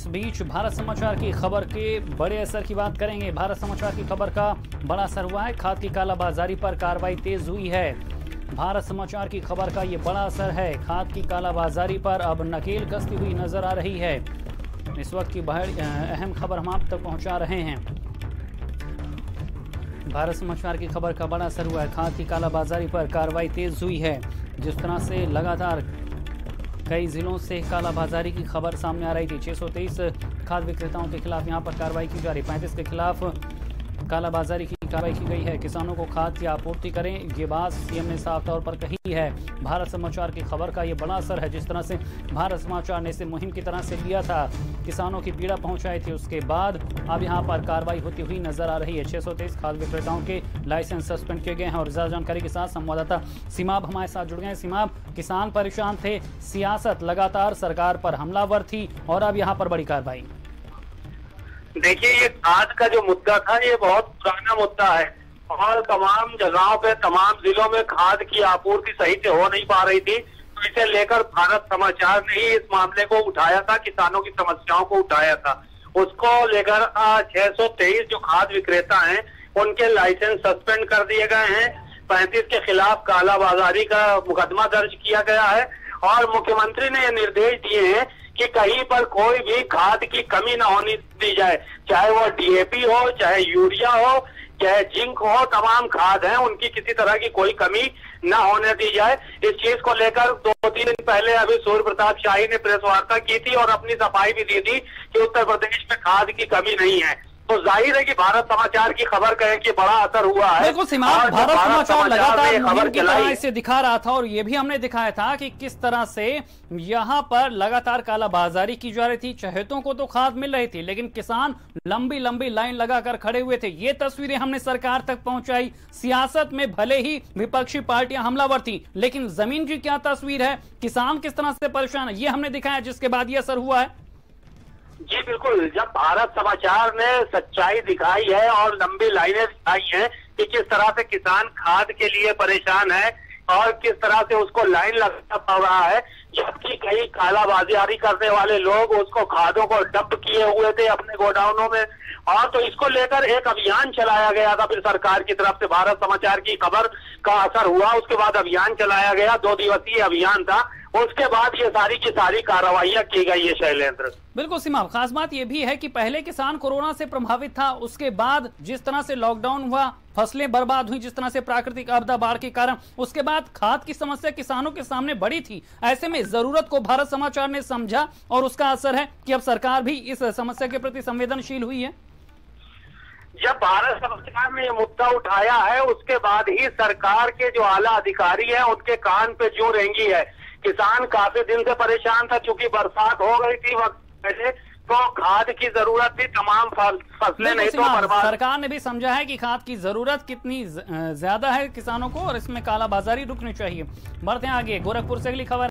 बीच भारत समाचार की खबर के बड़े असर की बात करेंगे। भारत समाचार की खबर का बड़ा असर हुआ है। खाद की कालाबाजारी पर कार्रवाई तेज हुई है। भारत समाचार की खबर का ये बड़ा असर है। खाद की कालाबाजारी पर अब नकेल कसती हुई नजर आ रही है। इस वक्त की अहम खबर हम आप तक पहुंचा रहे हैं। भारत समाचार की खबर का बड़ा असर हुआ है। खाद की कालाबाजारी पर कार्रवाई तेज हुई है। जिस तरह से लगातार कई जिलों से कालाबाजारी की खबर सामने आ रही थी। 623 खाद विक्रेताओं के खिलाफ यहां पर कार्रवाई की जा रही। 35 के खिलाफ कालाबाजारी की कार्रवाई की गई है। किसानों को खाद की आपूर्ति करें, ये बात सीएम ने साफ तौर पर कही है। भारत समाचार की खबर का ये बड़ा असर है। जिस तरह से भारत समाचार ने इसे मुहिम की तरह से लिया था, किसानों की पीड़ा पहुंचाई थी, उसके बाद अब यहां पर कार्रवाई होती हुई नजर आ रही है। 623 खाद विक्रेताओं के लाइसेंस सस्पेंड किए गए हैं। और ज्यादा जानकारी के साथ संवाददाता सीमाब हमारे साथ जुड़ गए हैं। सीमाब, किसान परेशान थे, सियासत लगातार सरकार पर हमलावर थी और अब यहाँ पर बड़ी कार्रवाई। देखिए, ये खाद का जो मुद्दा था ये बहुत पुराना मुद्दा है और तमाम जगहों पे तमाम जिलों में खाद की आपूर्ति सही से हो नहीं पा रही थी। तो इसे लेकर भारत समाचार ने ही इस मामले को उठाया था, किसानों की समस्याओं को उठाया था। उसको लेकर 623 जो खाद विक्रेता हैं उनके लाइसेंस सस्पेंड कर दिए गए हैं। 35 के खिलाफ कालाबाजारी का मुकदमा दर्ज किया गया है और मुख्यमंत्री ने ये निर्देश दिए हैं कि कहीं पर कोई भी खाद की कमी न होनी दी जाए, चाहे वो डीएपी हो, चाहे यूरिया हो, चाहे जिंक हो, तमाम खाद हैं उनकी किसी तरह की कोई कमी न होने दी जाए। इस चीज को लेकर 2-3 दिन पहले अभी सूर्य प्रताप शाही ने प्रेस वार्ता की थी और अपनी सफाई भी दी थी कि उत्तर प्रदेश में खाद की कमी नहीं है। तो जाहिर है कि भारत समाचार की खबर का कि बड़ा असर हुआ है। बिल्कुल सीमांत, भारत समाचार लगातार मुहिम की तरह इसे दिखा रहा था और ये भी हमने दिखाया था कि किस तरह से यहाँ पर लगातार कालाबाजारी की जा रही थी। चहेतों को तो खाद मिल रही थी, लेकिन किसान लंबी लंबी लाइन लगाकर खड़े हुए थे। ये तस्वीरें हमने सरकार तक पहुंचाई। सियासत में भले ही विपक्षी पार्टियां हमलावर थी, लेकिन जमीन की क्या तस्वीर है, किसान किस तरह से परेशान है, ये हमने दिखाया, जिसके बाद ये असर हुआ है। जी बिल्कुल, जब भारत समाचार ने सच्चाई दिखाई है और लंबी लाइनें दिखाई हैं कि किस तरह से किसान खाद के लिए परेशान है और किस तरह से उसको लाइन लगाना पड़ रहा है, जबकि कई कालाबाजारी करने वाले लोग उसको खादों को डंप किए हुए थे अपने गोडाउनों में। और तो इसको लेकर एक अभियान चलाया गया था फिर सरकार की तरफ से। भारत समाचार की खबर का असर हुआ, उसके बाद अभियान चलाया गया, 2 दिवसीय अभियान था। उसके बाद ये सारी की सारी कार्रवाइयां की गई है। शैलेंद्र, बिल्कुल सीमा, खास बात यह भी है कि पहले किसान कोरोना से प्रभावित था, उसके बाद जिस तरह से लॉकडाउन हुआ, फसलें बर्बाद हुई जिस तरह से प्राकृतिक आपदा बाढ़ के कारण, उसके बाद खाद की समस्या किसानों के सामने बड़ी थी। ऐसे में जरूरत को भारत समाचार ने समझा और उसका असर है कि अब सरकार भी इस समस्या के प्रति संवेदनशील हुई है। जब भारत समाचार ने ये मुद्दा उठाया है उसके बाद ही सरकार के जो आला अधिकारी हैं उनके कान पे जूं रेंगी है। किसान काफी दिन से परेशान था, चूंकि बरसात हो गई थी वक्त पहले, तो खाद की जरूरत थी, तमाम फसलें नहीं तो बर्बाद। सरकार ने भी समझा है कि खाद की जरूरत कितनी ज्यादा है किसानों को और इसमें कालाबाजारी रुकनी चाहिए। बढ़ते हैं आगे। गोरखपुर से अगली खबर।